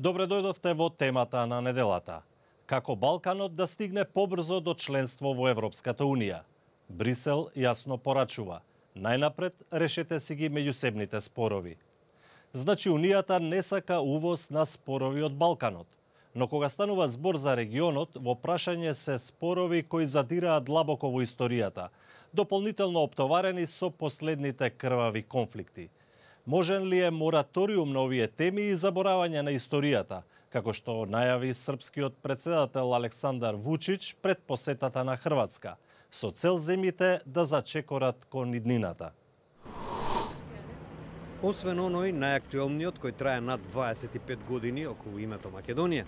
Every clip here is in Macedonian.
Добре дојдовте во темата на неделата. Како Балканот да стигне побрзо до членство во Европската Унија? Брисел јасно порачува. Најнапред решете си ги меѓусебните спорови. Значи Унијата не сака увоз на спорови од Балканот. Но кога станува збор за регионот, во прашање се спорови кои задираат длабоко во историјата, дополнително оптоварени со последните крвави конфликти. Можен ли е мораториум на овие теми и заборавање на историјата, како што најави српскиот председател Александар Вучич пред посетата на Хрватска, со цел земјите да зачекорат кон иднината? Освен оној најактуелниот кој трае над 25 години околу името Македонија,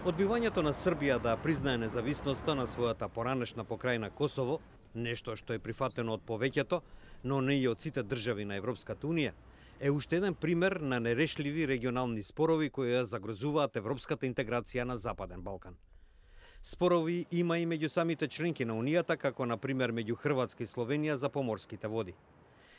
одбивањето на Србија да признае независноста на својата поранешна покрајна Косово, нешто што е прифатено од повеќето, но не и од сите држави на Европската Унија, е уште еден пример на нерешливи регионални спорови кои ја загрозуваат европската интеграција на Западен Балкан. Спорови има и меѓу самите членки на Унијата, како на пример меѓу Хрватска и Словенија за поморските води.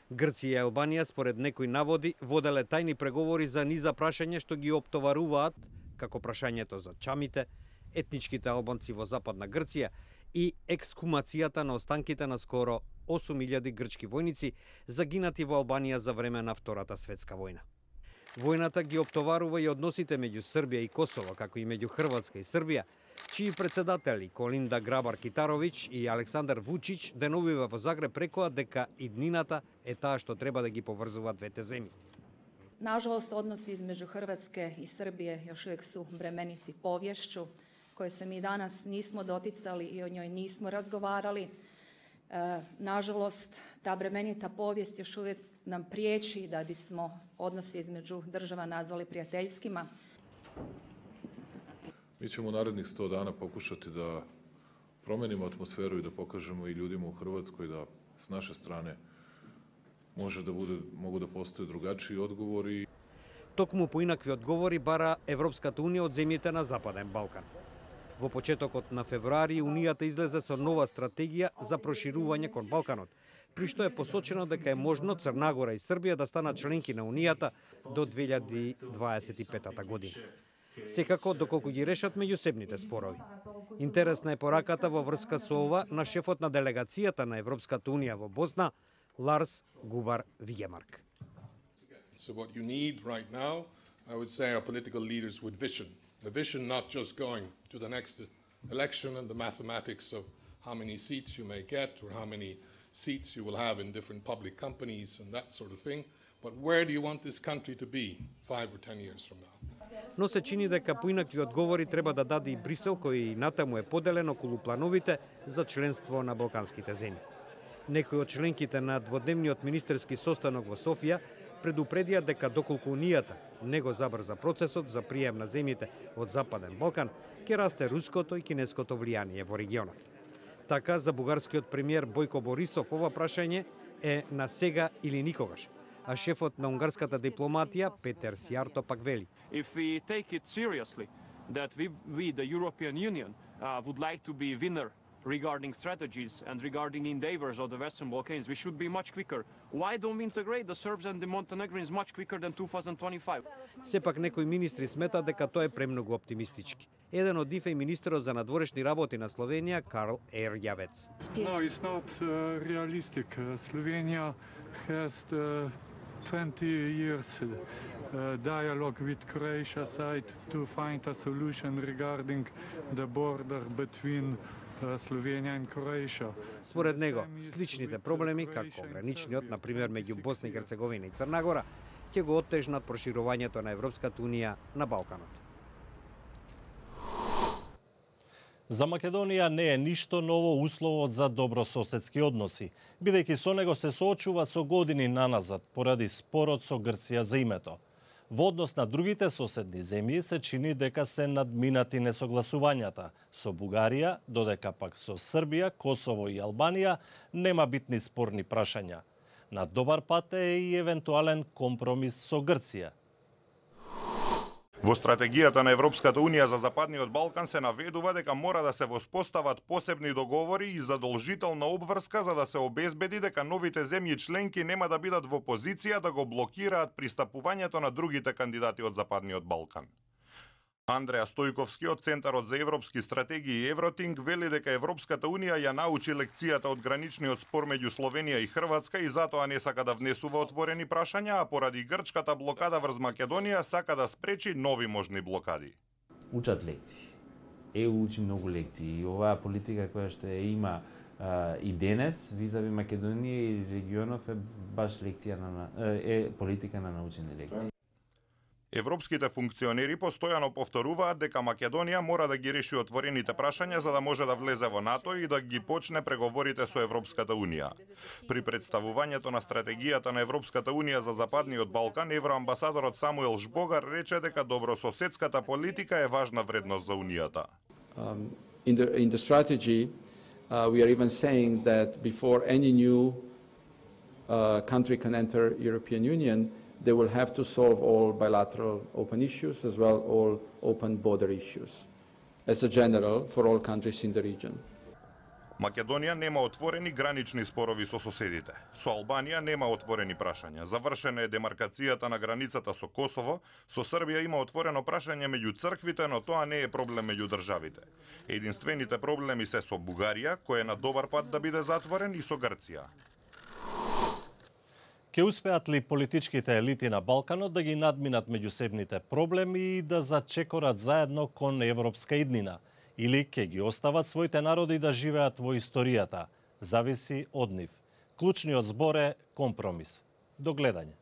Грција и Албанија според некои наводи воделе тајни преговори за низа прашања што ги оптоваруваат, како прашањето за чамите, етничките албанци во Западна Грција и екскумацијата на останките на скоро 8000 грчки војници загинати во Албанија за време на Втората светска војна. Војната ги оптоварува и односите меѓу Србија и Косово, како и меѓу Хрватска и Србија, чии председатели Колинда Грабар-Китаровиќ и Александар Вучич деновиве во Загреб рекоа дека иднината е таа што треба да ги поврзува двете земји. Nažalost, odnosi između Hrvatske i Srbije još uvijek su bremeniti povješću koje se mi danas nismo doticali i o njoj nismo razgovarali. Nažalost, ta bremenita povijest još uvijek nam priječi da bismo odnose između država nazvali prijateljskima. Mi ćemo u narednih 100 dana pokušati da promenimo atmosferu i da pokažemo i ljudima u Hrvatskoj da s naše strane mogu da postoje drugačiji одговори. Токму поинакви одговори бара Европската Унија од земјите на Западен Балкан. Во почетокот на февруари Унијата излезе со нова стратегија за проширување кон Балканот, при што е посочено дека е можно Црна Гора и Србија да станат членки на Унијата до 2025 година. Секако доколку ги решат меѓусебните спорови. Интересна е пораката во врска со ова на шефот на делегацијата на Европската Унија во Босна, Lars Gubar Vigemark. So what you need right now, I would say, are political leaders with vision. A vision not just going to the next election and the mathematics of how many seats you may get or how many seats you will have in different public companies and that sort of thing, but where do you want this country to be 5 or 10 years from now? Но се чини дека поинакви одговори треба да даде и Брисел, кој натаму е поделен околу плановите за членство на балканските земји. Некои од членките на дводневниот министерски состанок во Софија предупредија дека доколку Унијата не го забрза процесот за прием на земјите од Западен Балкан, ќе расте руското и кинеското влијание во регионот. Така, за бугарскиот премиер Бојко Борисов ова прашање е на сега или никогаш, а шефот на унгарската дипломатија Петер Сјарто пак вели: If we take it seriously that we the European Union would like to be winner regarding strategies and regarding endeavors of the Western Balkans, we should be much quicker. Why don't we integrate the Serbs and the Montenegrins much quicker than 2025? Сепак некои министри смета дека тоа е премногу оптимистички. Еден од нив е министерот за надворешни работи на Словенија Карл Ерјавец. No, it's not realistic. Slovenia has 20 years dialogue with Croatia side to find a solution regarding the border between Словенија и Кроатија. Според него, сличните проблеми, како граничниот, на пример меѓу Босна и Херцеговина и Црна Гора, ќе го оттежнат проширувањето на Европската Унија на Балканот. За Македонија не е ништо ново условот за добрососедски односи, бидејќи со него се соочува со години наназад поради спорот со Грција за името. Во однос на другите соседни земји се чини дека се надминати несогласувањата со Бугарија, додека пак со Србија, Косово и Албанија нема битни спорни прашања. На добар пат е и евентуален компромис со Грција. Во стратегијата на Европската Унија за Западниот Балкан се наведува дека мора да се воспостават посебни договори и задолжителна обврска за да се обезбеди дека новите земји членки нема да бидат во позиција да го блокираат пристапувањето на другите кандидати од Западниот Балкан. Андреа Стојковски од Центарот за европски стратегии Евротинг вели дека Европската унија ја научи лекцијата од граничниот спор меѓу Словенија и Хрватска и затоа не сака да внесува отворени прашања, а поради грчката блокада врз Македонија сака да спречи нови можни блокади. Учат лекции. ЕУ учи многу лекции и оваа политика која што ја има и денес визави Македонија и регионов е баш лекција е политика на научени лекции. Европските функционери постојано повторуваат дека Македонија мора да ги реши отворените прашања за да може да влезе во НАТО и да ги почне преговорите со Европската унија. При представувањето на стратегијата на Европската унија за Западниот Балкан, евроамбасадорот Самуел Жбогар рече дека добрососедската политика е важна вредност за унијата. In the strategy, we are even saying that before any new country can enter European Union, they will have to solve all bilateral open issues as well all open border issues as a general for all countries in the region. Македонија нема отворени гранични спорови со соседите. Со Албанија нема отворени прашања. Завршена е демаркацијата на границата со Косово. Со Србија има отворено прашање меѓу црквите, но тоа не е проблем меѓу државите. Единствените проблеми се со Бугарија, кој е на добар пат да биде затворен, и со Грција. Ке успеат ли политичките елити на Балканот да ги надминат меѓусебните проблеми и да зачекорат заедно кон европска иднина? Или ке ги остават своите народи да живеат во историјата? Зависи од нив. Клучниот збор е компромис. До гледање.